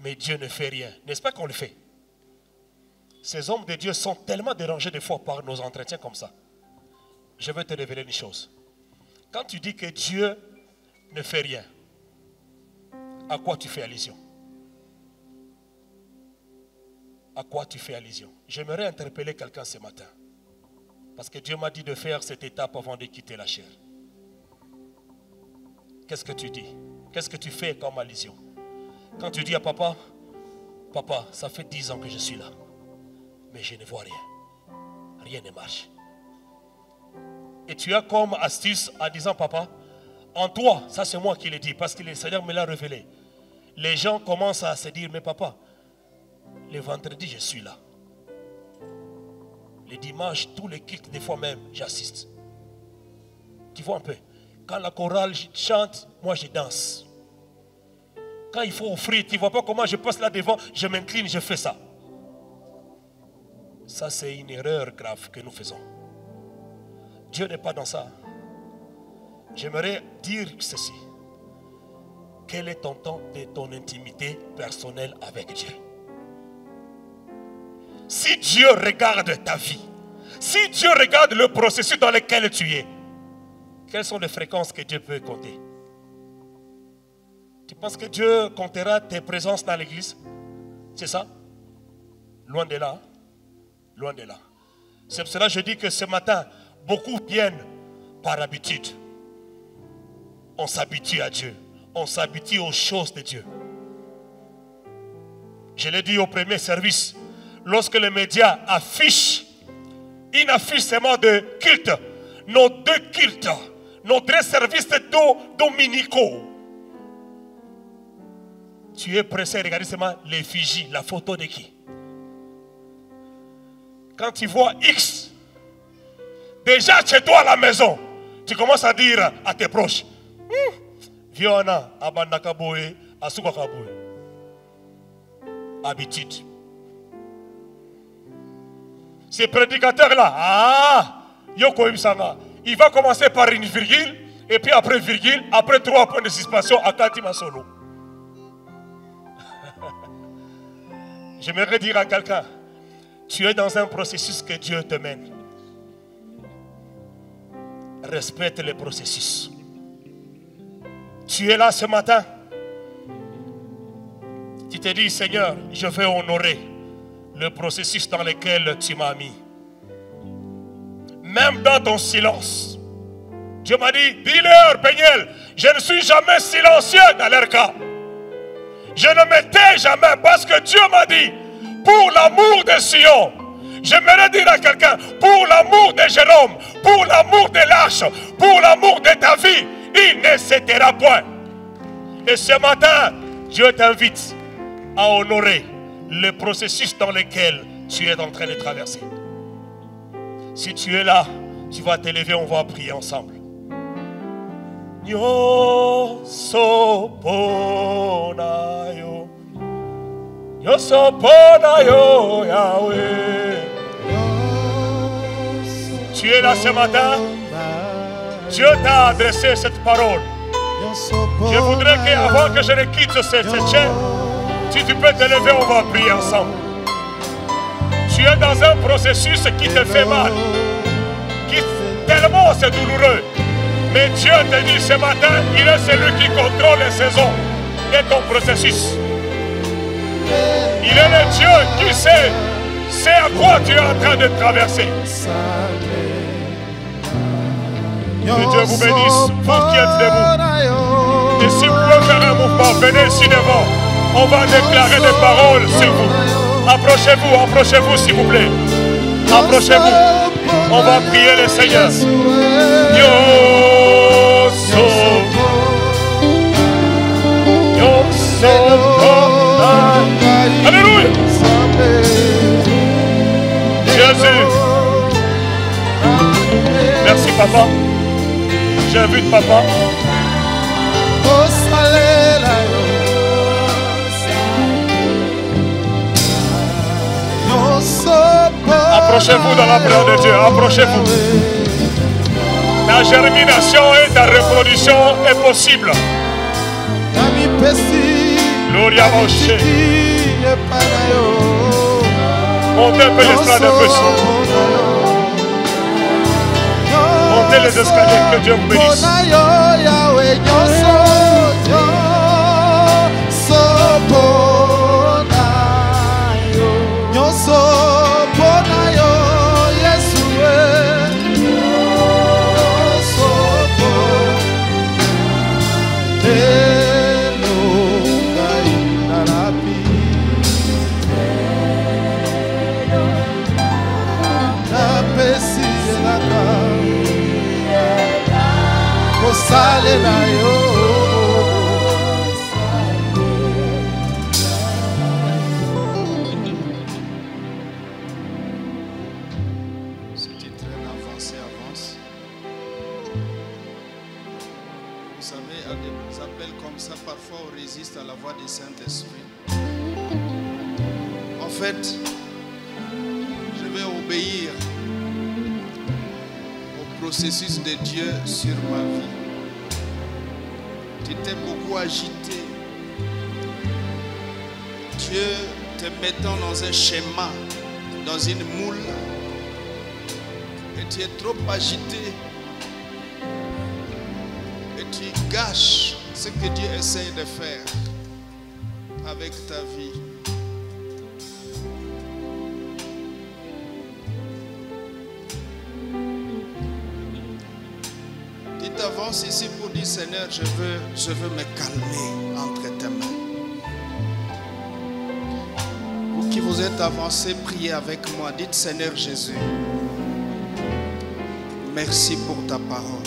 Mais Dieu ne fait rien. N'est-ce pas qu'on le fait? Ces hommes de Dieu sont tellement dérangés des fois par nos entretiens comme ça. Je vais te révéler une chose. Quand tu dis que Dieu ne fait rien, à quoi tu fais allusion? À quoi tu fais allusion? J'aimerais interpeller quelqu'un ce matin. Parce que Dieu m'a dit de faire cette étape avant de quitter la chair. Qu'est-ce que tu dis? Qu'est-ce que tu fais comme allusion? Quand tu dis à papa, papa, ça fait 10 ans que je suis là. Mais je ne vois rien. Rien ne marche. Et tu as comme astuce en disant, papa, en toi, ça c'est moi qui le dis, parce que le Seigneur me l'a révélé. Les gens commencent à se dire, mais papa, le vendredi je suis là. Le dimanche, tous les cultes, des fois même, j'assiste. Tu vois un peu. Quand la chorale chante, moi je danse. Quand il faut offrir, tu ne vois pas comment je passe là devant, je m'incline, je fais ça. Ça c'est une erreur grave que nous faisons. Dieu n'est pas dans ça. J'aimerais dire ceci. Quel est ton temps de ton intimité personnelle avec Dieu? Si Dieu regarde ta vie, si Dieu regarde le processus dans lequel tu es, quelles sont les fréquences que Dieu peut compter? Tu penses que Dieu comptera tes présences dans l'église? C'est ça? Loin de là. Loin de là. C'est pour cela que je dis que ce matin, beaucoup viennent par habitude. On s'habitue à Dieu. On s'habitue aux choses de Dieu. Je l'ai dit au premier service. Lorsque les médias affichent une affiche seulement de culte, nos deux cultes, nos deux services dominicaux, tu es pressé à regarder seulement l'effigie, la photo de qui? Quand tu vois X, déjà chez toi à la maison, tu commences à dire à tes proches, Viona, Abandakaboe, Asukakaboe. Habitude. Ces prédicateurs-là, il va commencer par une virgule, et puis après virgule, après 3 points de suspension, à Katima Solo. J'aimerais dire à quelqu'un, tu es dans un processus que Dieu te mène. Respecte le processus. Tu es là ce matin. Tu te dis, Seigneur, je vais honorer le processus dans lequel tu m'as mis. Même dans ton silence. Dieu m'a dit, dis-leur, Peniel, je ne suis jamais silencieux dans leur cas. Je ne me tais jamais parce que Dieu m'a dit, pour l'amour de Sion, j'aimerais dire à quelqu'un, pour l'amour de Jérôme, pour l'amour de l'Arche, pour l'amour de ta vie, il ne se taira point. Et ce matin, Dieu t'invite à honorer le processus dans lequel tu es en train de traverser. Si tu es là, tu vas t'élever, on va prier ensemble. Yo soponayo, yo soponayo Yahweh. Tu es là ce matin. Dieu t'a adressé cette parole. Je voudrais qu'avant que je ne quitte cette chaîne, si tu peux te lever, on va prier ensemble. Tu es dans un processus qui te fait mal, qui tellement c'est douloureux. Mais Dieu te dit ce matin, il est celui qui contrôle les saisons et ton processus. Il est le Dieu qui sait à quoi tu es en train de traverser. Que Dieu vous bénisse, vous qui êtes debout. Et si vous pouvez faire un mouvement, venez ici devant. On va déclarer des paroles sur vous. Approchez-vous, approchez-vous s'il vous plaît. Approchez-vous. On va prier le Seigneur. Alléluia. Jésus. Merci papa. J'invite papa. Approchez-vous dans la prière de Dieu. Approchez-vous. La germination et la reproduction est possible. Gloria a Dieu. Montez un peu l'estrade un peu. Montez les escaliers, que Dieu vous bénisse. Ce titre d'avancée avance. Vous savez, à des appels comme ça, parfois on résiste à la voix du Saint-Esprit. En fait, je vais obéir au processus de Dieu sur ma vie. Tu t'es beaucoup agité. Dieu te mettant dans un schéma, dans une moule, et tu es trop agité. Et tu gâches ce que Dieu essaye de faire avec ta vie. Tu t'avances ici pour dire Seigneur, je veux me calmer entre tes mains. Vous qui vous êtes avancés, priez avec moi. Dites Seigneur Jésus, merci pour ta parole.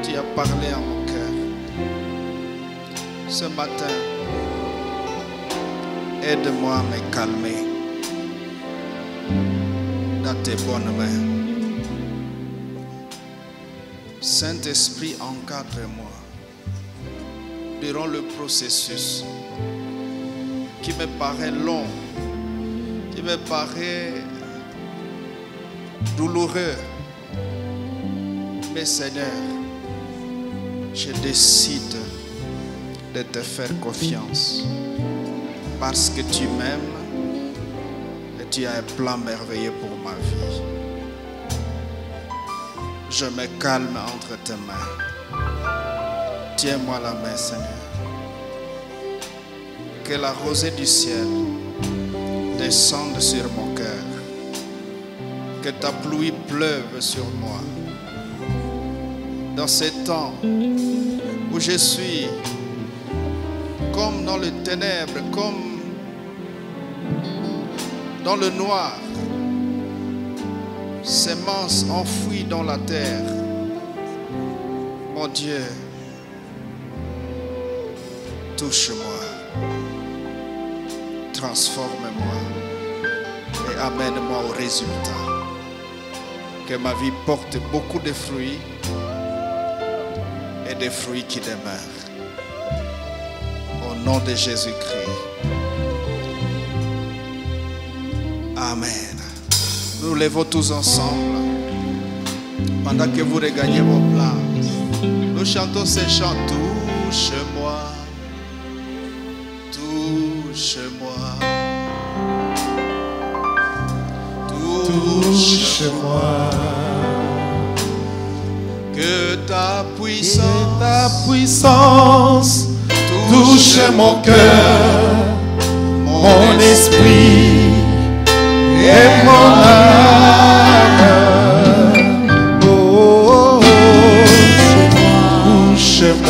Tu as parlé à mon cœur. Ce matin, aide-moi à me calmer dans tes bonnes mains. Saint-Esprit, encadre-moi durant le processus qui me paraît long, qui me paraît douloureux. Mais Seigneur, je décide de te faire confiance parce que tu m'aimes et tu as un plan merveilleux pour ma vie. Je me calme entre tes mains. Tiens-moi la main, Seigneur. Que la rosée du ciel descende sur mon cœur. Que ta pluie pleuve sur moi. Dans ces temps où je suis comme dans les ténèbres, comme dans le noir, semences enfouies dans la terre. Mon Dieu, touche-moi, transforme-moi et amène-moi au résultat. Que ma vie porte beaucoup de fruits et des fruits qui demeurent. Au nom de Jésus-Christ. Amen. Nous levons tous ensemble pendant que vous regagnez vos places. Nous chantons ces chants. Touche-moi, touche-moi, touche-moi. Que ta puissance touche mon cœur, mon esprit et mon âme. Oh, touche-moi.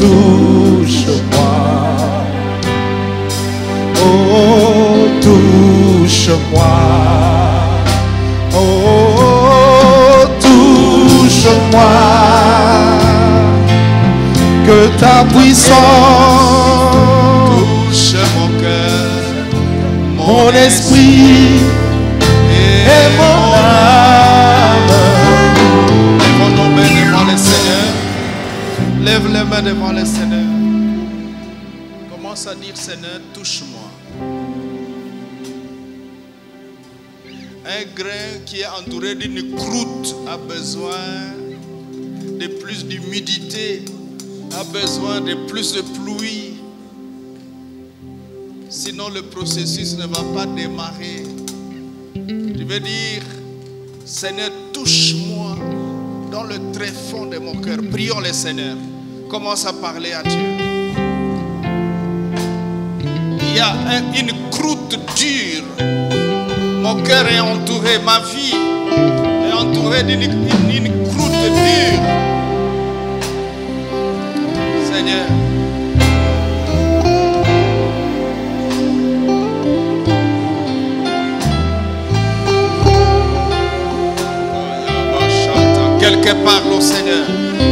touche-moi. Oh, touche-moi. Oh, touche-moi. Que ta puissance touche mon cœur, mon esprit et mon âme. Lève nos mains devant le Seigneur. Lève les mains devant le Seigneur. Commence à dire, Seigneur, touche-moi. Un grain qui est entouré d'une croûte a besoin de plus d'humidité, a besoin de plus de pluie. Sinon le processus ne va pas démarrer. Je veux dire, Seigneur, touche-moi dans le tréfonds de mon cœur. Prions le Seigneur. Commence à parler à Dieu. Il y a une croûte dure. Mon cœur est entouré, ma vie est entourée d'une croûte dure. Seigneur, quelque part, au Seigneur.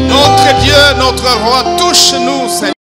Notre Dieu, notre roi, touche-nous, Seigneur.